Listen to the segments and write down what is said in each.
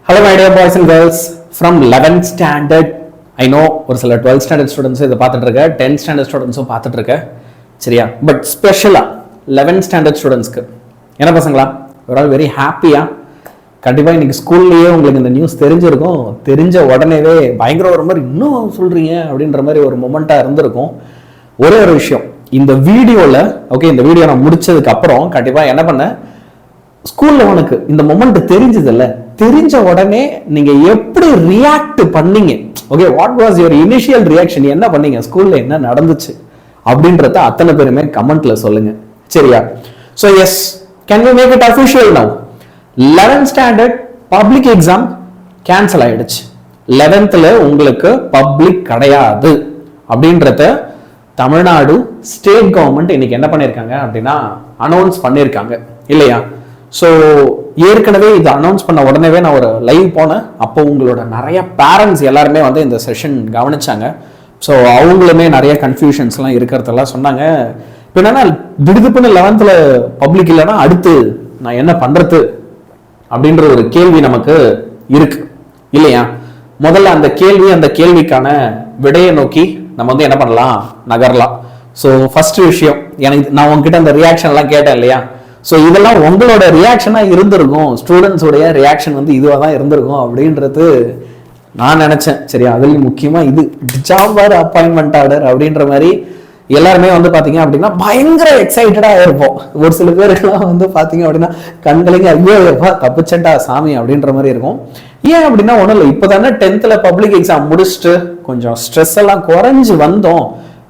Hello my dear boys and girls from 11th standard. I know ஒரு சில 12th standard students இதை பார்த்துட்டு இருக்க, 10th standard students பார்த்துட்டு இருக்க, சரியா? பட் ஸ்பெஷலாக 11th standard ஸ்டூடெண்ட்ஸ்க்கு என்ன பசங்களா, ஒரு ஆள் வெரி ஹாப்பியா கண்டிப்பாக இன்னைக்கு ஸ்கூல்லேயே உங்களுக்கு இந்த நியூஸ் தெரிஞ்சிருக்கும். தெரிஞ்ச உடனேவே பயங்கர ஒரு மாதிரி இன்னும் சொல்கிறீங்க அப்படின்ற மாதிரி ஒரு மொமெண்ட்டாக இருந்திருக்கும். ஒரே ஒரு விஷயம், இந்த வீடியோவில் ஓகே, இந்த வீடியோ நான் முடிச்சதுக்கு அப்புறம் கண்டிப்பாக என்ன பண்ணேன், ஸ்கூலில் உனக்கு இந்த மொமெண்ட் தெரிஞ்சதில்ல, தெரிஞ்ச உடனே நீங்க எப்படி ரியாக்ட் பண்ணீங்க, okay, what was your initial reaction, என்ன பண்ணீங்க, ஸ்கூல்ல என்ன நடந்துச்சு அப்படின்றத அத்தனை பேருமே கமெண்ட்ல சொல்லுங்க, சரியா? So yes, can we make it official now? 11th standard public exam cancel ஆயிடுச்சு. 11th உங்களுக்கு பப்ளிக் கிடையாது அப்படின்றத தமிழ்நாடு ஸ்டேட் கவர்மெண்ட் இன்னைக்கு என்ன பண்ணியிருக்காங்க அப்படின்னா அனௌன்ஸ் பண்ணியிருக்காங்க இல்லையா? ஸோ ஏற்கனவே இது அனௌன்ஸ் பண்ண உடனே நான் ஒரு லைவ் போனேன். அப்போ உங்களோட நிறைய பேரண்ட்ஸ் எல்லாருமே வந்து இந்த செஷன் கவனிச்சாங்க. ஸோ அவங்களுமே நிறைய கன்ஃபியூஷன்ஸ்லாம் இருக்கிறதெல்லாம் சொன்னாங்க. இப்போ என்னன்னா, திடுதுப்புன்னு 11th பப்ளிக் இல்லைன்னா அடுத்து நான் என்ன பண்றது அப்படின்ற ஒரு கேள்வி நமக்கு இருக்கு இல்லையா? முதல்ல அந்த கேள்விக்கான விடையை நோக்கி நம்ம வந்து என்ன பண்ணலாம், நகரலாம். ஸோ ஃபர்ஸ்ட் விஷயம், எனக்கு நான் உங்ககிட்ட அந்த ரியாக்ஷன்லாம் கேட்டேன் இல்லையா? ஸோ இதெல்லாம் உங்களோட ரியாக்ஷனாக இருந்திருக்கும், ஸ்டூடெண்ட்ஸோடைய ரியாக்ஷன் வந்து இதுவாக தான் இருந்திருக்கும் அப்படின்றது நான் நினச்சேன், சரியா? அதுலேயும் முக்கியமாக இது ஜாப் ஆர் அப்பாயின்மெண்ட் ஆர்டர் அப்படின்ற மாதிரி எல்லாருமே வந்து பார்த்தீங்க அப்படின்னா பயங்கர எக்ஸைட்டடாக இருப்போம். ஒரு சில பேருக்குலாம் வந்து பார்த்தீங்க அப்படின்னா கண்களைங்க ஐயோ தப்பிச்சண்டா சாமி அப்படின்ற மாதிரி இருக்கும். ஏன் அப்படின்னா ஒன்றும் இல்லை, இப்போ தானே 10th பப்ளிக் எக்ஸாம் முடிச்சுட்டு கொஞ்சம் ஸ்ட்ரெஸ் எல்லாம் குறைஞ்சி வந்த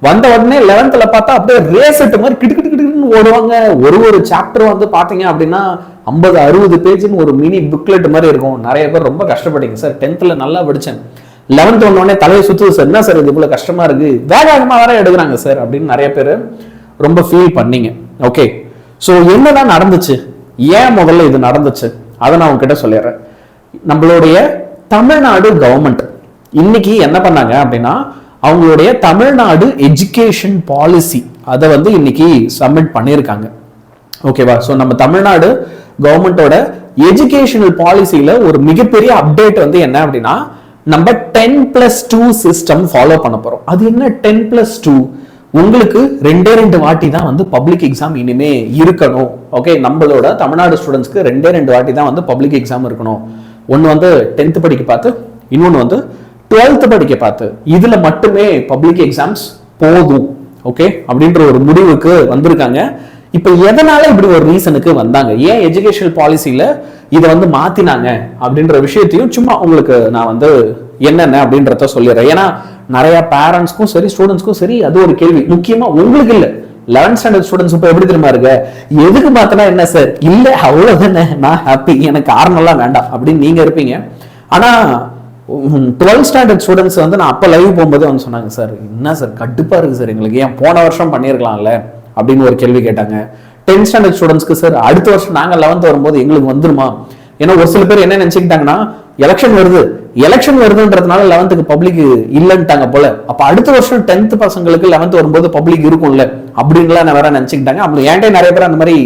உடனே 11th பார்த்தா அப்படியே ரேசெட் மாதிரி கிட்டுக்கிட்டு ஓடுவாங்க. ஒரு சாப்டர் வந்து பாத்தீங்க அப்படின்னா 50-60 பேஜ்னு ஒரு மினி புக்லெட் மாதிரி இருக்கும். நிறைய பேர் ரொம்ப கஷ்டப்பட்டீங்க சார், 10th நல்லா படிச்சேன், 11th உடனே தலையை சுத்துது சார், என்ன சார் இது இவ்வளவு கஷ்டமா இருக்கு, வேகமா வேற எடுக்கிறாங்க சார் அப்படின்னு நிறைய பேர் ரொம்ப ஃபீல் பண்ணீங்க. ஓகே, ஸோ என்னதான் நடந்துச்சு, ஏன் முதல்ல இது நடந்துச்சு அதை நான் உங்ககிட்ட சொல்லிடுறேன். நம்மளுடைய தமிழ்நாடு கவர்மெண்ட் இன்னைக்கு என்ன பண்ணாங்க அப்படின்னா, அவங்களுடைய தமிழ்நாடு எஜுகேஷன் பாலிசி அதை வந்து இன்னைக்கு சப்மிட் பண்ணியிருக்காங்க. ஓகேவா? ஸோ நம்ம தமிழ்நாடு கவர்மெண்டோட எஜுகேஷனல் பாலிசியில ஒரு மிகப்பெரிய அப்டேட் வந்து என்ன அப்படின்னா, நம்ம 10+2 சிஸ்டம் ஃபாலோ பண்ண போறோம். அது என்ன 10+2? உங்களுக்கு 2 வாட்டி தான் வந்து பப்ளிக் எக்ஸாம் இனிமே இருக்கணும். ஓகே, நம்மளோட தமிழ்நாடு ஸ்டூடெண்ட்ஸ்க்கு 2 வாட்டி தான் வந்து பப்ளிக் எக்ஸாம் இருக்கணும். ஒன்று வந்து 10th படிக்க பார்த்து, இன்னொன்று வந்து 12th படிக்க பார்த்து. இதுல மட்டுமே பப்ளிக் எக்ஸாம்ஸ் போதும், ஓகே, அப்படின்ற ஒரு முடிவுக்கு வந்திருக்காங்க. இப்ப எதனால இப்படி ஒரு ரீசனுக்கு வந்தாங்க, ஏன் எஜுகேஷன் பாலிசியில இதை வந்து மாத்தினாங்க அப்படின்ற விஷயத்தையும் சும்மா உங்களுக்கு நான் வந்து என்னென்ன அப்படின்றத சொல்லிடுறேன். ஏன்னா நிறைய பேரண்ட்ஸ்க்கும் சரி ஸ்டூடெண்ட்ஸ்க்கும் சரி அது ஒரு கேள்வி, முக்கியமா உங்களுக்கு இல்ல, 11th ஸ்டாண்டர்ட் ஸ்டூடெண்ட்ஸ் இப்ப எப்படி தெரியுமா இருக்கு, எதுக்கு மாத்தினா என்ன சார், இல்ல அவ்வளவுதானே நான் ஹாப்பி, எனக்கு காரணம்லாம் வேண்டாம் அப்படின்னு நீங்க இருப்பீங்க. ஆனா 12th ஸ்டாண்டர்ட் ஸ்டூடெண்ட்ஸ் வந்து நான் அப்போ லைவ் போகும்போது வந்து சொன்னாங்க, சார் என்ன சார் கடுப்பா இருக்கு சார், எங்களுக்கு ஏன் போன வருஷம் பண்ணியிருக்கலாம்ல அப்படின்னு ஒரு கேள்வி கேட்டாங்க. 10th ஸ்டாண்டர்ட் ஸ்டூடெண்ட்ஸ்க்கு சார் அடுத்த வருஷம் நாங்கள் 11th வரும்போது எங்களுக்கு வந்துருமா? ஏன்னா ஒரு சில பேர் என்ன நினைச்சுக்கிட்டாங்கன்னா, எலெக்ஷன் வருதுன்றதுனால 11th பப்ளிக் இல்லைன்ட்டாங்க போல, அப்ப அடுத்த வருஷம் 10th பசங்களுக்கு 11th வரும்போது பப்ளிக் இருக்கும்ல அப்படின்லாம் வேற நினைச்சுக்கிட்டாங்க. அப்படி ஏன்டே நிறைய பேர் அந்த மாதிரி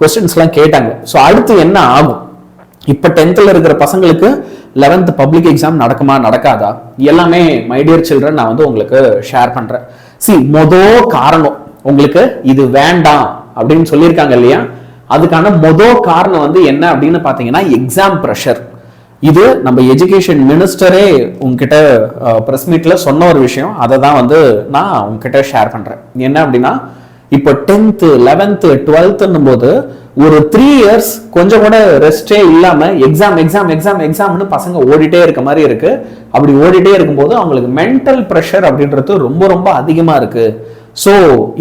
கொஸ்டின்ஸ் எல்லாம் கேட்டாங்க. ஸோ அடுத்து என்ன ஆகும், இப்ப 10th இருக்கிற பசங்களுக்கு 11th பப்ளிக் எக்ஸாம் நடக்குமா நடக்காதா எல்லாமே மை டியர் சில்ட்ரன் நான் வந்து உங்களுக்கு ஷேர் பண்றேன். மொதல் காரணம் உங்களுக்கு இது வேண்டாம் அப்படின்னு சொல்லியிருக்காங்க இல்லையா, அதுக்கான மொதல் காரணம் வந்து என்ன அப்படின்னு பாத்தீங்கன்னா எக்ஸாம் ப்ரெஷர். இது நம்ம எஜுகேஷன் மினிஸ்டரே உங்ககிட்ட பிரஸ் மீட்ல சொன்ன ஒரு விஷயம், அதை தான் வந்து நான் உங்ககிட்ட ஷேர் பண்றேன். என்ன அப்படின்னா, இப்போ 10th 11th 12th போது ஒரு 3 years கொஞ்சம் கூட ரெஸ்டே இல்லாம எக்ஸாம்னு பசங்க ஓடிட்டே இருக்க மாதிரி இருக்கு. அப்படி ஓடிட்டே இருக்கும்போது அவங்களுக்கு மென்டல் ப்ரெஷர் அப்படின்றது ரொம்ப ரொம்ப அதிகமா இருக்கு. ஸோ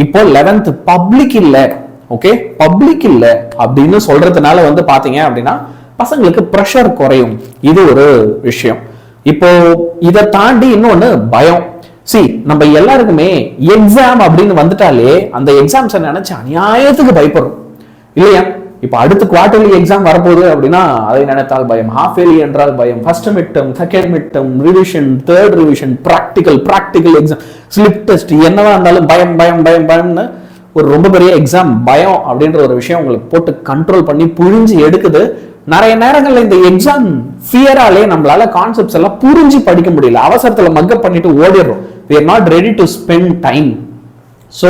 இப்போ 11th பப்ளிக் இல்ல, ஓகே, பப்ளிக் இல்ல அப்படின்னு சொல்றதுனால வந்து பாத்தீங்க அப்படின்னா பசங்களுக்கு ப்ரெஷர் குறையும். இது ஒரு விஷயம். இப்போ இதை தாண்டி இன்னொன்னு பயம். நம்ம எல்லாருக்குமே எக்ஸாம் அப்படின்னு வந்துட்டாலே அந்த எக்ஸாம்ஸை நினைச்சு அநியாயத்துக்கு பயப்படுறோம் இல்லையா? இப்ப அடுத்த குவார்டர்லி எக்ஸாம் வரப்போகுது அப்படின்னா அதை நினைத்தால் பயம், ஹாஃப் இயர்லி என்றால் பயம், first mid term, second mid term, revision, third revision, practical exam, slip test, என்னவா இருந்தாலும் பயம்னு ஒரு ரொம்ப பெரிய எக்ஸாம் பயம் அப்படின்ற ஒரு விஷயம் உங்களுக்கு போட்டு கண்ட்ரோல் பண்ணி புழிஞ்சு எடுக்குது. நிறைய நேரங்கள்ல இந்த எக்ஸாம் ஃபியராலே நம்மளால கான்செப்ட்ஸ் எல்லாம் புரிஞ்சு படிக்க முடியல, அவசரத்துல மக்கப் பண்ணிட்டு ஓடிடுறோம். we are not ready to spend time. so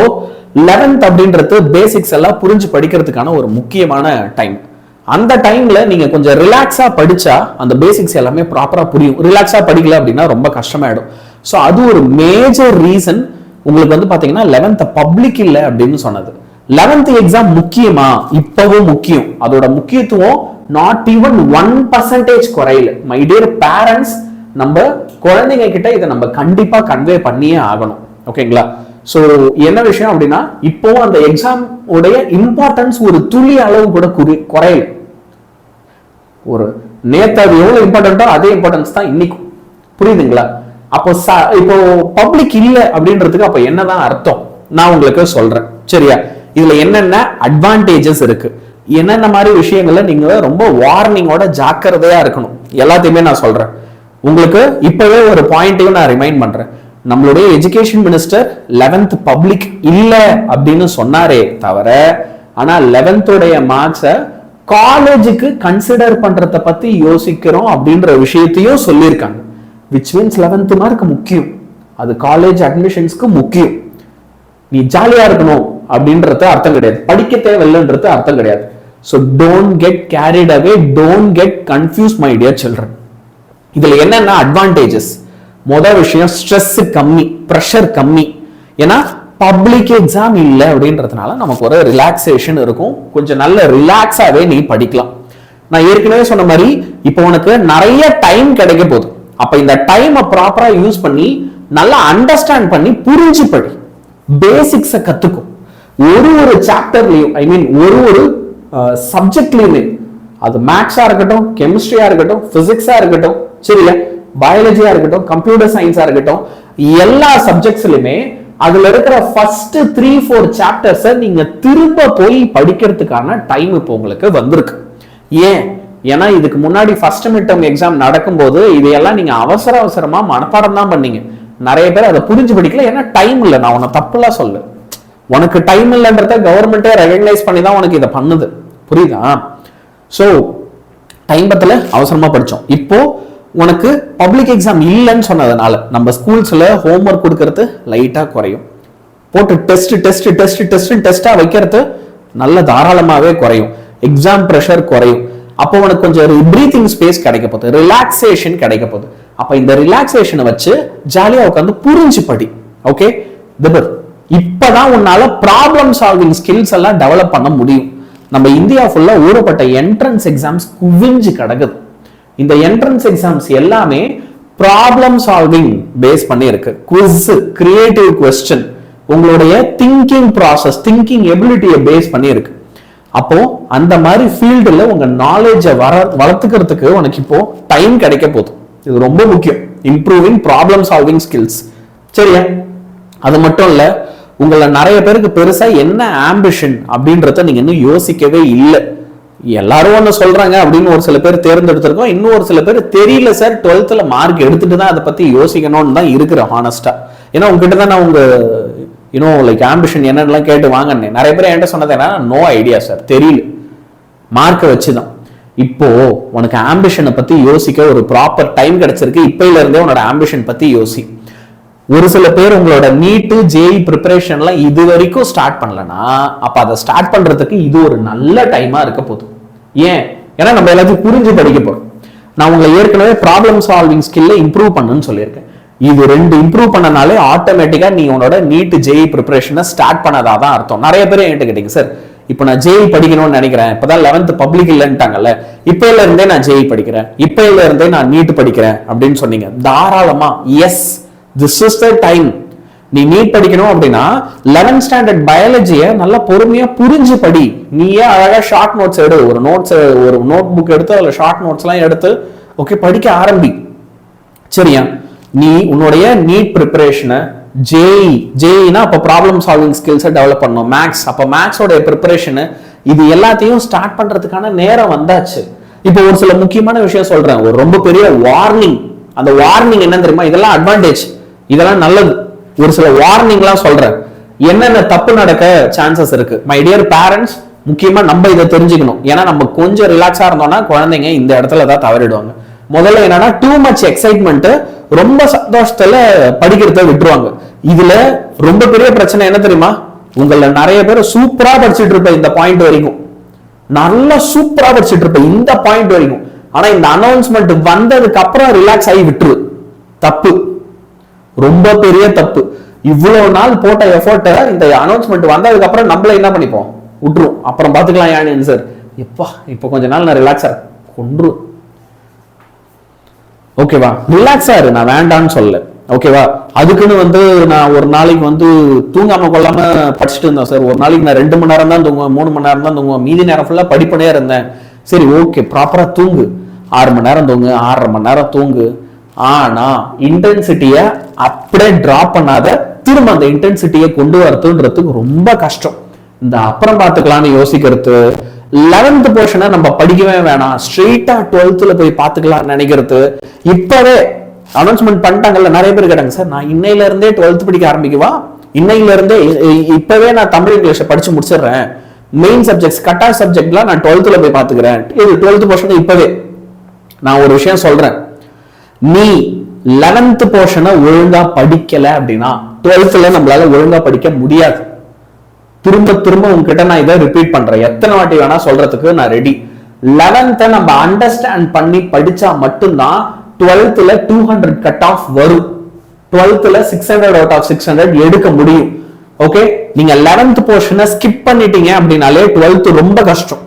11th அப்படின்றது பேசிக்ஸ் எல்லாம் புரிஞ்சு படிக்கிறதுக்கான ஒரு முக்கியமான டைம். அந்த டைம்ல நீங்க கொஞ்சம் ரிலாக்ஸா படிச்சா அந்த பேசிக்ஸ் எல்லாமே ப்ராப்பரா புரியும். ரிலாக்ஸா படிக்கல அப்படின்னா ரொம்ப கஷ்டமாயிடும். ஸோ அது ஒரு மேஜர் ரீசன் உங்களுக்கு வந்து பாத்தீங்கன்னா 11th பப்ளிக் இல்லை அப்படின்னு சொன்னது. 11th எக்ஸாம் முக்கியமா? இப்பவும் முக்கியம். அதோட முக்கியத்துவம் நாட் ஈவன் 1% குறையல. மை டியர் பேரண்ட்ஸ், நம்ம குழந்தைங்க கிட்ட இதை நம்ம கண்டிப்பா கன்வே பண்ணியே ஆகணும். ஓகேங்களா? ஸோ என்ன விஷயம் அப்படின்னா, இப்போ அந்த எக்ஸாம் உடைய இம்பார்ட்டன்ஸ் ஒரு துளி அளவு கூட குறையல. ஒரு நேத்து அது எவ்வளவு இம்பார்ட்டன்டோ அதே இம்பார்ட்டன்ஸ் தான் இன்னைக்கும். புரியுதுங்களா? அப்போ இப்போ பப்ளிக் இல்லை அப்படின்றதுக்கு அப்ப என்னதான் அர்த்தம் நான் உங்களுக்கு சொல்றேன். சரியா? இதுல என்னென்ன அட்வான்டேஜஸ் இருக்கு, என்னென்ன மாதிரி விஷயங்கள்ல நீங்க ரொம்ப வார்னிங்கோட ஜாக்கிரதையா இருக்கணும், எல்லாத்தையுமே நான் சொல்றேன். உங்களுக்கு இப்பவே ஒரு பாயிண்ட்டையும் நான் ரிமைண்ட் பண்றேன். நம்மளுடைய எஜுகேஷன் மினிஸ்டர் 11th பப்ளிக் இல்ல அப்படின்னு சொன்னாரே தவிர, ஆனா 11th உடைய மார்க்ஸை காலேஜுக்கு கன்சிடர் பண்றத பத்தி யோசிக்கிறோம் அப்படின்ற விஷயத்தையும் சொல்லியிருக்காங்க. which means 11th மார்க் முக்கியம், அது காலேஜ் அட்மிஷன்ஸ்க்கு முக்கியம். நீ ஜாலியா இருக்கணும் அப்படின்றது அர்த்தம் கிடையாது, படிக்க தேவையில்லைன்றது அர்த்தம் கிடையாது. so don't get carried away, don't get confused my dear children. இதுல என்னென்ன அட்வான்டேஜஸ்? முதல் விஷயம், ஸ்ட்ரெஸ் கம்மி, ப்ரெஷர் கம்மி. ஏன்னா பப்ளிக் எக்ஸாம் இல்லை அப்படின்றதுனால நமக்கு ஒரு ரிலாக்ஸேஷன் இருக்கும். கொஞ்சம் நல்ல ரிலாக்ஸாவே நீ படிக்கலாம். நான் ஏற்கனவே சொன்ன மாதிரி இப்போ உனக்கு நிறைய டைம் கிடைக்க போகுது. அப்ப இந்த டைமை ப்ராப்பரா யூஸ் பண்ணி நல்லா அண்டர்ஸ்டாண்ட் பண்ணி புரிஞ்சு படி, பேசிக்ஸை கத்துக்கும். ஒரு சாப்டர்லயும், ஐ மீன் ஒரு சப்ஜெக்ட்லயுமே, அது மேக்ஸா இருக்கட்டும், கெமிஸ்ட்ரியா இருக்கட்டும், பிசிக்ஸா இருக்கட்டும், சரியா, பயாலஜியா இருக்கட்டும், கம்ப்யூட்டர் சயின்ஸா இருக்கட்டும், எல்லா சப்ஜெக்ட்ஸ்லயுமே அதுல இருக்கிற ஃபர்ஸ்ட் 3-4 சாப்டர்ஸை நீங்க திரும்ப போய் படிக்கிறதுக்கான டைம் இப்போ உங்களுக்கு வந்திருக்கு. ஏன்? ஏன்னா இதுக்கு முன்னாடி ஃபர்ஸ்ட் மிட் டர்ம் எக்ஸாம் நடக்கும்போது இதையெல்லாம் நீங்க அவசரமா மனப்பாடம் தான் பண்ணீங்க. நிறைய பேர் அதை புரிஞ்சு படிக்கல, ஏன்னா டைம் இல்லை. நான் உன்னை தப்புலாம் சொல்ல, உனக்கு டைம் இல்லைன்றத கவர்மெண்டே ரெகக்னைஸ் பண்ணி தான் உனக்கு இதை பண்ணுது. புரியுதா? ஸோ டைம் பத்தல, அவசரமா படிச்சோம். இப்போ உனக்கு பப்ளிக் எக்ஸாம் இல்லைன்னு சொன்னதுனால நம்ம ஸ்கூல்ஸ்ல ஹோம்ஒர்க் கொடுக்கறது லைட்டா குறையும், போட்டு டெஸ்டா வைக்கிறது நல்ல தாராளமாவே குறையும், எக்ஸாம் ப்ரெஷர் குறையும். அப்போ உனக்கு கொஞ்சம் பிரீத்திங் ஸ்பேஸ் கிடைக்க போகுது, ரிலாக்ஸேஷன் கிடைக்க போகுது. அப்ப இந்த ரிலாக்ஸேஷனை வச்சு ஜாலியா உட்காந்து புரிஞ்சு படி. ஓகே, இப்பதான் உன்னால ப்ராப்ளம் சால்விங் ஸ்கில்ஸ் எல்லாம் டெவலப் பண்ண முடியும். நம்ம இந்தியா ஃபுல்லா ஊறப்பட்ட என்ட்ரன்ஸ் எக்ஸாம்ஸ் குவிஞ்சு கிடக்குது. இந்த என்ட்ரன்ஸ் எக்ஸாம்ஸ் எல்லாமே ப்ராப்ளம் சால்விங் பேஸ் பண்ணி இருக்கு. குவிஸ், கிரியேட்டிவ் கொஸ்டின், உங்களுடைய திங்கிங் ப்ராசஸ், திங்கிங் எபிலிட்டியை பேஸ் பண்ணி இருக்கு. அப்போ அந்த மாதிரி ஃபீல்டுல உங்க நாலேஜை வளர்த்துக்கிறதுக்கு உனக்கு இப்போ டைம் கிடைக்க போகுது. இது ரொம்ப முக்கியம், இம்ப்ரூவிங் ப்ராப்ளம் சால்விங் ஸ்கில்ஸ். சரியா? அது மட்டும் இல்ல, உங்களை நிறைய பேருக்கு பெருசா என்ன ஆம்பிஷன் அப்படின்றத நீங்க இன்னும் யோசிக்கவே இல்லை. எல்லாரும் ஒண்ணு சொல்றாங்க அப்படின்னு ஒரு சில பேர் தேர்ந்தெடுத்திருக்கோம், இன்னும் ஒரு சில பேர் தெரியல சார், 12th மார்க் எடுத்துட்டு தான் அதை பத்தி யோசிக்கணும்னு தான் இருக்கிற ஹானஸ்டா. ஏன்னா உங்ககிட்ட தான் நான் உங்க லைக் ஆம்பிஷன் என்னென்னலாம் கேட்டு வாங்கினேன். நிறைய பேர் என்கிட்ட சொன்னது என்ன, நோ ஐடியா சார், தெரியல, மார்க்கை வச்சுதான். இப்போ உனக்கு ஆம்பிஷனை பத்தி யோசிக்க ஒரு ப்ராப்பர் டைம் கிடைச்சிருக்கு. இப்பையில இருந்தே உன்னோட ஆம்பிஷன் பத்தி யோசி. ஒரு சில பேர் உங்களோட நீட் ஜேஇ ப்ரிப்பரேஷன்லாம் இது வரைக்கும் ஸ்டார்ட் பண்ணலன்னா அப்ப அதை ஸ்டார்ட் பண்றதுக்கு இது ஒரு நல்ல டைமா இருக்க போதும். ஏன்? ஏன்னா நம்ம எல்லாத்தையும் புரிஞ்சு படிக்க போறோம். நான் உங்களை ஏற்கனவே ப்ராப்ளம் சால்விங் ஸ்கில்ல இம்ப்ரூவ் பண்ணுன்னு சொல்லியிருக்கேன். இது 2 இம்ப்ரூவ் பண்ணனாலே ஆட்டோமேட்டிக்கா நீ உன்னோட நீட் ஜேஇ ப்ரிப்பரேஷனை ஸ்டார்ட் பண்ணதாதான் அர்த்தம். நிறைய பேர் என்கிட்ட கேட்டீங்க, சார் இப்போ நான் ஜேஇ படிக்கணும்னு நினைக்கிறேன், இப்பதான் 11th பப்ளிக் இல்லைன்ட்டாங்கல்ல, இப்பையில இருந்தே நான் ஜேஇ படிக்கிறேன், இப்பையில இருந்தே நான் நீட் படிக்கிறேன் அப்படின்னு சொன்னீங்க. தாராளமா yes, this is the time. நீ நீட் படிக்கணும் அப்படின்னா 11th ஸ்டாண்டர்ட் பயாலஜியை நல்லா பொறுமையா புரிஞ்சு படி. நீயே அழகா ஷார்ட் நோட்ஸ் எடு, ஒரு நோட் புக் எடுத்து அதுல ஷார்ட் நோட்ஸ் எல்லாம் எடுத்து ஓகே படிக்க ஆரம்பி. சரியா? நீ உன்னுடைய நீட் ப்ரிப்பரேஷனை ஜேஇனா அப்ப ப்ராப்ளம் சால்விங் ஸ்கில்ஸை டெவலப் பண்ணணும். மேக்ஸ், அப்ப மேக்ஸோட ப்ரிப்பரேஷன், இது எல்லாத்தையும் ஸ்டார்ட் பண்றதுக்கான நேரம் வந்தாச்சு. இப்போ ஒரு சில முக்கியமான விஷயம் சொல்றேன், ஒரு ரொம்ப பெரிய வார்னிங். அந்த வார்னிங் என்ன தெரியுமா? இதெல்லாம் அட்வான்டேஜ், இதெல்லாம் நல்லது. ஒரு சில வார்னிங்லாம் சொல்றேன், என்னென்ன தப்பு நடக்க சான்சஸ் இருக்கு. மை டியர் பேரண்ட்ஸ், முக்கியமா நம்ம இதை தெரிஞ்சுக்கணும். ஏன்னா நம்ம கொஞ்சம் ரிலாக்ஸா இருந்தோம்னா குழந்தைங்க இந்த இடத்துல தான் தவறிடுவாங்க. முதல்ல என்னன்னா டூ மச் எக்ஸைட்மெண்ட், ரொம்ப சந்தோஷத்துல படிக்கிறத விட்டுருவாங்க. இதுல ரொம்ப பெரிய பிரச்சனை என்ன தெரியுமா, உங்கள நிறைய பேர் சூப்பரா படிச்சுட்டு இருப்ப இந்த பாயிண்ட் வரைக்கும், நல்லா சூப்பரா படிச்சுட்டு இருப்ப இந்த பாயிண்ட் வரைக்கும், ஆனா இந்த அனௌன்ஸ்மெண்ட் வந்ததுக்கு அப்புறம் ரிலாக்ஸ் ஆகி விட்டுரு. தப்பு, ரொம்ப பெரிய தப்பு. இவ்வளவு நாள் போட்ட எஃபோர்ட் இந்த அனௌன்ஸ்மெண்ட் வந்ததுக்கு அப்புறம் நம்மள என்ன பண்ணிப்போம், விட்டுரும். அப்புறம் பாத்துக்கலாம் யானி சார், இப்ப கொஞ்ச நாள் நான் ரிலாக்ஸா கொன்று. ஓகேவா, ரிலாக்ஸா இரு, நான் வேண்டான்னு சொல்ல. ஓகேவா, அதுக்குன்னு நான் ஒரு நாளைக்கு தூங்காம கொள்ளாம படிச்சுட்டு இருந்தேன் சார். ஒரு நாளைக்கு நான் 2 மணி நேரம் தான் தூங்குவேன், 3 மணி நேரம் தான் தூங்குவேன், மீதி நேரம் ஃபுல்லா படிப்பனே இருந்தேன். சரி ஓகே, ப்ராப்பரா தூங்கு, 6 மணி நேரம் தூங்கு, 6.5 மணி நேரம் தூங்கு. ஆனா இன்டென்சிட்டிய அப்படியே டிராப் பண்ணாத, திரும்ப அந்த இன்டென்சிட்டியை கொண்டு வரதுன்றதுக்கு ரொம்ப கஷ்டம். இந்த அப்புறம் பார்த்துக்கலாம்னு யோசிக்கிறது, 11th போர்ஷனை நம்ம படிக்கவே வேணாம், ஸ்ட்ரெயிட்டா 12th போய் பார்த்துக்கலாம் நினைக்கிறது. இப்பவே அனௌன்ஸ்மெண்ட் பண்ணிட்டாங்கல்ல, நிறைய பேர் கேட்டாங்க சார் நான் இன்னையில இருந்தே 12th படிக்க ஆரம்பிக்கவா, இன்னையில இருந்தே இப்பவே நான் தமிழ் இங்கிலீஷ் படிச்சு முடிச்சிடுறேன், மெயின் சப்ஜெக்ட்ஸ் கட்டா சப்ஜெக்ட்லாம் நான் 12th போய் பார்த்துக்கிறேன். இது 12th போர்ஷன். இப்பவே நான் ஒரு விஷயம் சொல்றேன், நீ 11th போர்ஷனை ஒழுங்கா படிக்கல அப்படின்னா 12th நம்மளால ஒழுங்கா படிக்க முடியாது. திரும்ப திரும்ப உங்ககிட்ட நான் இதை ரிப்பீட் பண்றேன், எத்தனை வாட்டி வேணா சொல்றதுக்கு நான் ரெடி. 11th நம்ம அண்டர்ஸ்டாண்ட் பண்ணி படிச்சா மட்டும்தான் 12th 200 கட் ஆஃப் வரும், 12th 600 அவுட் ஆஃப் 600 எடுக்க முடியும். ஓகே, நீங்க 11th போர்ஷனை ஸ்கிப் பண்ணிட்டீங்க அப்படின்னாலே 12th ரொம்ப கஷ்டம்.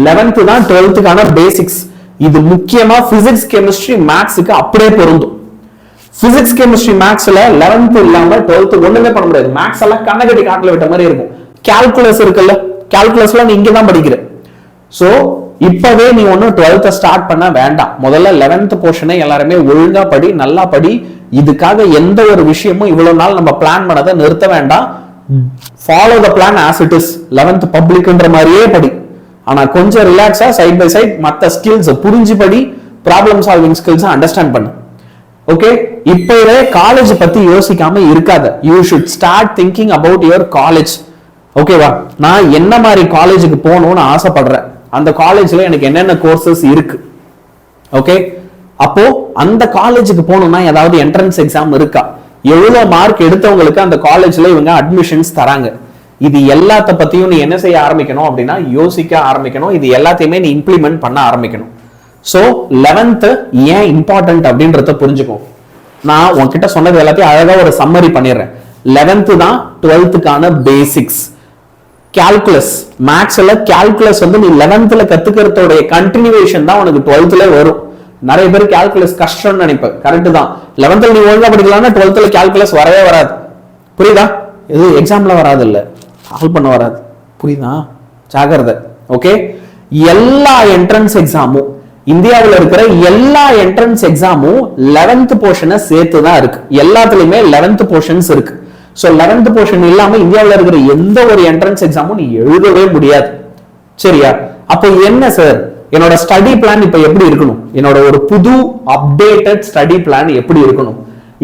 11th தான் 12th பேசிக்ஸ். இது முக்கியமா பிசிக்ஸ், கெமிஸ்ட்ரி, மேத்ஸ்க்கு அப்படியே பொருந்தும். பிசிக்ஸ், கெமிஸ்ட்ரி, மேத்ஸ்ல 11th இல்லாம 12th ஒண்ணுமே பண்ண முடியாது. மேத்ஸ் எல்லாம் கண்ணகட்டி காட்டுல விட்ட மாதிரி இருக்கும். கால்குலஸ் இருக்குல்ல, கால்குலஸ்ல நீ இங்க தான் படிக்கிற. சோ இப்பவே நீ ஒன்னும் 12th ஸ்டார்ட் பண்ண வேண்டாம். முதல்ல 11th போர்ஷனை எல்லாருமே ஒழுங்கா படி, நல்லா படி. இதுக்காக எந்த ஒரு விஷயமும் இவ்வளவு நாள் நம்ம பிளான் பண்ணதை நிறுத்த வேண்டாம். Follow the plan as it is. 11th பப்ளிக்ன்ற மாதிரியே படி, ஆனா கொஞ்சம் ரிலாக்ஸா சைட் பை சைட் மத்த ஸ்கில்ஸ் புரிஞ்சு படி, ப்ராப்ளம் சால்விங் ஸ்கில்ஸ் அண்டர்ஸ்டாண்ட் பண்ணு. ஓகே, இப்பவே காலேஜ் பத்தி யோசிக்காம இருக்காத. You should start thinking about your college. ஓகேவா, நான் என்ன மாதிரி காலேஜுக்கு போகணும்னு ஆசைப்படுறேன், அந்த காலேஜ்ல எனக்கு என்னென்ன கோர்சஸ் இருக்கு. ஓகே, அப்போ அந்த காலேஜுக்கு போகணும்னா ஏதாவது என்ட்ரன்ஸ் எக்ஸாம் இருக்கா, எவ்வளவு மார்க் எடுத்தவங்களுக்கு அந்த காலேஜ்ல இவங்க அட்மிஷன்ஸ் தராங்க. இது எல்லாத்த பத்தியும் நீ என்ன செய்ய ஆரம்பிக்கணும் அப்படின்னா யோசிக்க ஆரம்பிக்கணும். இது எல்லாத்தையுமே நீ இம்ப்ளிமெண்ட் பண்ண ஆரம்பிக்கணும். சோ 11th ஏன் இம்பார்ட்டன்ட் அப்படின்றத புரிஞ்சுக்கும். நான் உன்கிட்ட சொன்னது எல்லாத்தையும் அழகா ஒரு சம்மரி பண்ணிடுறேன். 11th தான் 12th பேசிக்ஸ். கால்குலஸ், மேத்ஸ்ல கால்குலஸ் நீ 11th கத்துக்கிறதோட கண்டினியூவேஷன் தான் உனக்கு 12th வரும். நிறைய பேர் கால்குலஸ் கஷ்டம்னு நினைப்பேன், கரெக்ட் தான். 11th நீ ஒழுங்கா படிக்கலாம்னா 12th கால்குலஸ் வரவே வராது. புரியுதா, இது எக்ஸாம்ல வராது, இல்ல சால்வ் பண்ண வராது. புரியுதா, ஜாகிரதை. ஓகே, எல்லா என்ட்ரன்ஸ் எக்ஸாமும், இந்தியாவில் இருக்கிற எல்லா என்ட்ரன்ஸ் எக்ஸாமும் 11th போர்ஷனை சேர்த்து தான் இருக்கு. எல்லாத்துலயுமே 11th போர்ஷன்ஸ் இருக்கு. சோ 11th போர்ஷன் இல்லாம இந்தியாவில் இருக்கிற எந்த ஒரு என்ட்ரன்ஸ் எக்ஸாமும் நீ எழுதவே முடியாது. சரியா, அப்போ என்ன சார் என்னோட ஸ்டடி பிளான் இப்ப எப்படி இருக்கணும், என்னோட ஒரு புது அப்டேட்டட் ஸ்டடி பிளான் எப்படி இருக்கணும்.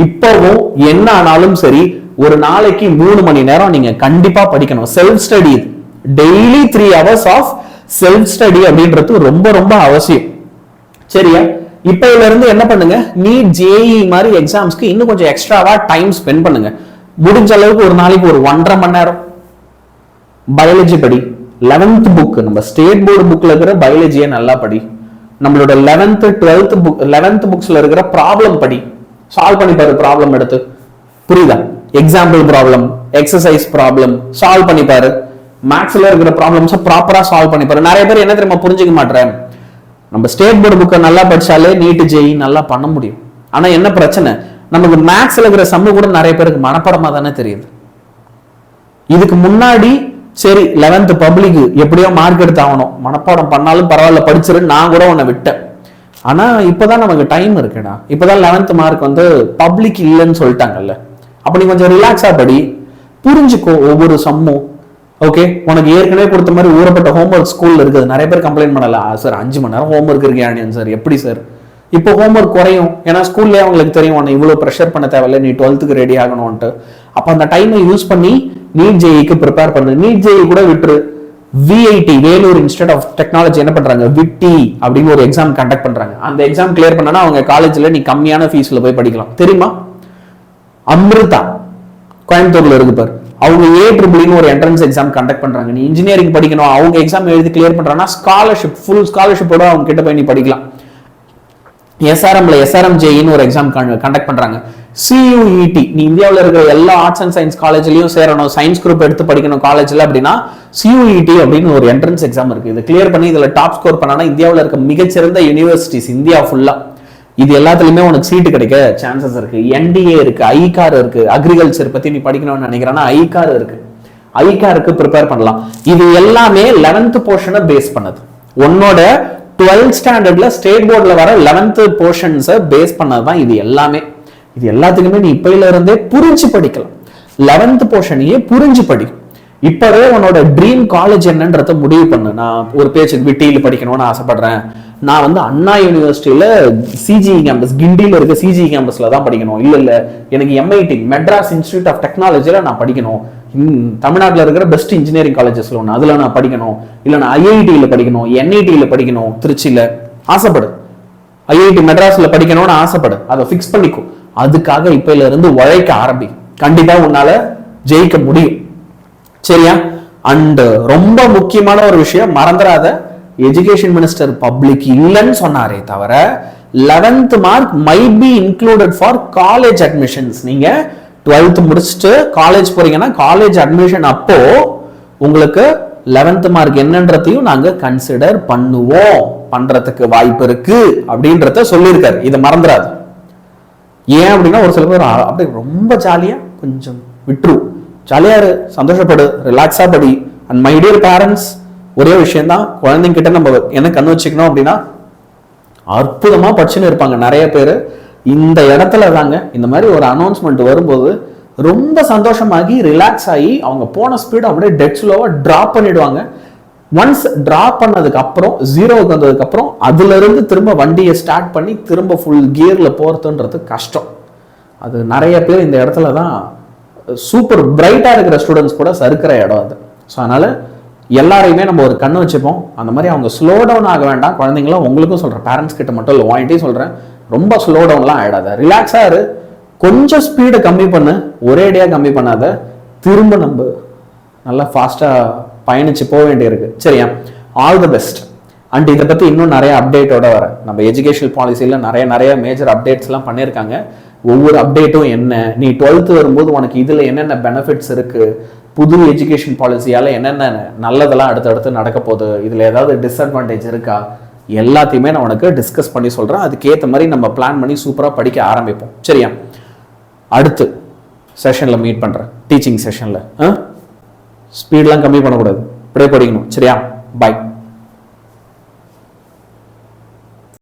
இப்பவும் என்ன ஆனாலும் சரி, ஒரு நாளைக்கு 3 மணி நேரம் நீங்க கண்டிப்பா படிக்கணும். Self study, daily 3 hours of self study அப்படின்றது ரொம்ப ரொம்ப அவசியம். சரியா, இப்ப இதுல இருந்து என்ன பண்ணுங்க, நீட், ஜேஇ மாதிரி எக்ஸாம்ஸ்க்கு இன்னும் கொஞ்சம் எக்ஸ்ட்ராவா டைம் ஸ்பெண்ட் பண்ணுங்க. முடிஞ்ச அளவுக்கு ஒரு நாளைக்கு ஒரு 1.5 மணி நேரம் பயாலஜி படி. 11th புக், நம்ம ஸ்டேட் போர்டு புக்ல இருக்கிற பயாலஜியை நல்லா படி. நம்மளோட 11th 12th புக், 11th புக்ஸ்ல இருக்கிற ப்ராப்ளம் படி, சால்வ் பண்ணி பாரு ப்ராப்ளம் எடுத்து. புரியுதா, example problem, exercise problem solve பண்ணி பாரு. மேத்ஸ்ல இருக்கிற ப்ராப்ளம்ஸ் ப்ராப்பரா சால்வ் பண்ணி பாரு. நிறைய பேர் என்ன தெரியுமா புரிஞ்சுக்க மாட்டேன், நம்ம ஸ்டேட் போர்டு புக்கை நல்லா படிச்சாலே நீட், ஜேஇ நல்லா பண்ண முடியும். ஆனா என்ன பிரச்சனை, நமக்கு மேத்ஸ்ல இருக்கிற சம்மு கூட நிறைய பேருக்கு மனப்படமா தானே தெரியுது. இதுக்கு முன்னாடி சரி 11th பப்ளிக் எப்படியோ மார்க் எடுத்து ஆகணும், மனப்பாடம் பண்ணாலும் பரவாயில்ல படிச்சிரு, நான் கூட உன்னை விட்டேன். ஆனா இப்பதான் நமக்கு டைம் இருக்குடா, இப்பதான் 11th மார்க் பப்ளிக் இல்லைன்னு சொல்லிட்டாங்கல்ல. அப்ப நீ கொஞ்சம் ரிலாக்ஸா படி, புரிஞ்சுக்கோ ஒவ்வொரு சம்மும். ஓகே, உனக்கு ஏற்கனவே கொடுத்த மாதிரி ஊறப்பட்ட ஹோம்ஒர்க் ஸ்கூல்ல இருக்குது. நிறைய பேர் கம்ப்ளைண்ட் பண்ணல, சார் 5 மணி நேரம் ஹோம்ஒர்க் இருக்கு சார், எப்படி சார். இப்போ ஹோம்ஒர்க் குறையும், ஏன்னா ஸ்கூல்லேயே அவங்களுக்கு தெரியும் உன்னை இவ்வளவு ப்ரெஷர் பண்ண தேவையில்லை, நீ 12th ரெடி ஆகணும்ட்டு. அப்ப அந்த டைமை யூஸ் பண்ணி நீட் ஜேஇக்கு ப்ரிப்பேர் பண்ணு. நீட் ஜேஇ கூட விட்டுரு, VIT Vellore institute of technology என்ன பண்றாங்க, விட்டி அப்படின்னு ஒரு எக்ஸாம் கண்டக்ட் பண்றாங்க. அந்த எக்ஸாம் கிளியர் பண்ணனா அவங்க காலேஜ்ல நீ கம்மியான ஃபீஸ்ல போய் படிக்கலாம். தெரியுமா? அமிர்தா கோயம்புத்தூர்ல இருக்கு பாரு, அவங்க ஏட்ரிபிள்னு ஒரு என்ட்ரன்ஸ் எக்ஸாம் கண்டக்ட் பண்றாங்க. நீ இன்ஜினியரிங் படிக்கணும், அவங்க எக்ஸாம் எழுதி கிளியர் பண்றாங்கன்னா ஸ்காலர்ஷிப், ஃபுல் ஸ்காலர்ஷிப்போட அவங்க கிட்ட போய் நீ படிக்கலாம். எஸ்ஆர்எம்ஜேன்னு ஒரு எக்ஸாம் கண்டக்ட் பண்றாங்க. சியூஇடி, நீ இந்தியாவில் இருக்கிற எல்லா ஆர்ட்ஸ் அண்ட் சயின்ஸ் காலேஜ்லயும் சேரணும், சயின்ஸ் குரூப் எடுத்து படிக்கணும் காலேஜ்ல அப்படின்னா சியூஇடி அப்படின்னு ஒரு என்ட்ரன்ஸ் எக்ஸாம் இருக்கு. இது கிளியர் பண்ணி இதுல டாப் ஸ்கோர் பண்ணா இந்தியாவில் இருக்க மிகச்சிறந்த யூனிவர்சிட்டிஸ் இந்தியா ஃபுல்லா, இது எல்லாத்துலயுமே உனக்கு சீட்டு கிடைக்க சான்சஸ் இருக்கு. என்டிஏ இருக்கு, ஐகார் இருக்கு, அக்ரிகல்ச்சர் பத்தி நீ படிக்கணும்னு நினைக்கிறேன்னா ஐகார் இருக்கு, ஐகாருக்கு ப்ரிப்பேர் பண்ணலாம். இது எல்லாமே 11th போர்ஷனை பேஸ் பண்ணது. உன்னோட 12th ஸ்டாண்டர்ட்ல ஸ்டேட் போர்ட்ல வர 11th போர்ஷன்ஸை பேஸ் பண்ணதுதான் இது எல்லாமே. இது எல்லாத்துக்குமே நீ இப்பையில இருந்தே புரிஞ்சு படிக்கலாம். 11th போர்ஷனையே புரிஞ்சு படி. இப்பவே உன்னோட ட்ரீம் காலேஜ் என்னன்றத முடிவு பண்ணு. நான் ஒரு பேச்சுக்கு விட்டியில படிக்கணும்னு ஆசைப்படுறேன், நான் வந்து அண்ணா யூனிவர்சிட்டியில சிஜி கேம்பஸ், கிண்டியில இருக்க சிஜி கேம்பஸ்ல தான் படிக்கணும், இல்ல எனக்கு எம்ஐடி மெட்ராஸ் இன்ஸ்டிடியூட் ஆஃப் டெக்னாலஜில நான் படிக்கணும், தமிழ்நாட்டில் இருக்கிற பெஸ்ட் இன்ஜினியரிங் காலேஜஸ்ல ஒன்று அதுல நான் படிக்கணும், இல்ல நான் ஐஐடியில படிக்கணும், என்ஐடியில படிக்கணும், திருச்சியில ஆசைப்படு, ஐஐடி மெட்ராஸ்ல படிக்கணும்னு ஆசைப்படு, அதை ஃபிக்ஸ் பண்ணிக்கோ. அதுக்காக இப்பையில இருந்து உழைக்க ஆரம்பி, கண்டிப்பா உன்னால ஜெயிக்க முடியும். சரியா? அண்ட் ரொம்ப முக்கியமான ஒரு விஷயம் மறந்துடாத, எஜுகேஷன் மினிஸ்டர் பப்ளிக் இல்லைன்னு சொன்னாரே தவிர 11th mark might be included for college admissions. நீங்க 12th முடிச்சுட்டு காலேஜ் போறீங்கன்னா காலேஜ் அட்மிஷன் அப்போ உங்களுக்கு 11th மார்க் என்னன்றதையும் நாங்க கன்சிடர் பண்றதுக்கு வாய்ப்பு இருக்கு அப்படின்றத சொல்லியிருக்காரு. இதை மறந்துடாது. ஏன் அப்படின்னா ஒரு சில பேர் அப்படி ரொம்ப ஜாலியா கொஞ்சம் விட்டுரு, ஜாலியா இரு, சந்தோஷப்படு, ரிலாக்ஸா படி. அண்ட் மை டியர் பேரண்ட்ஸ், ஒரே விஷயம் தான், குழந்தைங்க கிட்ட நம்ம என்ன கண்ணு வச்சுக்கணும் அப்படின்னா அற்புதமா படிச்சுன்னு இருப்பாங்க நிறைய பேர். இந்த இடத்துல தாங்க இந்த மாதிரி ஒரு அனௌன்ஸ்மெண்ட் வரும்போது ரொம்ப சந்தோஷமாகி ரிலாக்ஸ் ஆகி அவங்க போன ஸ்பீட் அப்படியே டெட் ஸ்லோவா டிராப் பண்ணிடுவாங்க. ஒன்ஸ் டிராப் பண்ணதுக்கு அப்புறம் ஜீரோவுக்கு வந்ததுக்கு அப்புறம் அதுல இருந்து திரும்ப வண்டியை ஸ்டார்ட் பண்ணி திரும்ப ஃபுல் கியர்ல போறதுன்றது கஷ்டம். அது நிறைய பேர் இந்த இடத்துல தான் சூப்பர் பிரைட்டா இருக்கிற ஸ்டூடெண்ட்ஸ் கூட சறுக்கிற இடம் அது. ஸோ அதனால எல்லாரையுமே நம்ம ஒரு கண்ணு வச்சுப்போம். அந்த மாதிரி அவங்க ஸ்லோ டவுன் ஆக வேண்டாம். குழந்தைங்களாம் உங்களுக்கும் சொல்றேன், பேரண்ட்ஸ் கிட்ட மட்டும் இல்லை, வாங்கிட்டே சொல்றேன், ரொம்ப ஸ்லோ டவுன்லாம் ஆயிடாத, ரிலாக்ஸா இரு, கொஞ்சம் ஸ்பீடை கம்மி பண்ணு, ஒரேடியா கம்மி பண்ணாத, திரும்ப நம்ம நல்லா ஃபாஸ்டா பயணிச்சு போக வேண்டியிருக்கு. சரியா? All the best. அண்ட் இதை பத்தி இன்னும் நிறைய அப்டேட்டோட வர நம்ம எஜுகேஷன் பாலிசியில நிறைய மேஜர் அப்டேட்ஸ் எல்லாம் பண்ணியிருக்காங்க. ஒவ்வொரு அப்டேட்டும் என்ன, நீ 12th வரும்போது உனக்கு இதுல என்னென்ன பெனிஃபிட்ஸ் இருக்கு, புது எஜுகேஷன் பாலிசியால என்னென்ன நல்லதெல்லாம் அடுத்தடுத்து நடக்க போகுது, இதுல ஏதாவது டிஸ்அட்வான்டேஜ் இருக்கா, எல்லாத்தையுமே நான் உனக்கு டிஸ்கஸ் பண்ணி சொல்றேன். அதுக்கேற்ற மாதிரி நம்ம பிளான் பண்ணி சூப்பரா படிக்க ஆரம்பிப்போம். சரியா? அடுத்து செஷன்ல மீட் பண்றேன், டீச்சிங் செஷன்ல. ஸ்பீட்லாம் கம்மி பண்ணக்கூடாது, இப்படியே படிக்கணும். சரியா? பாய்.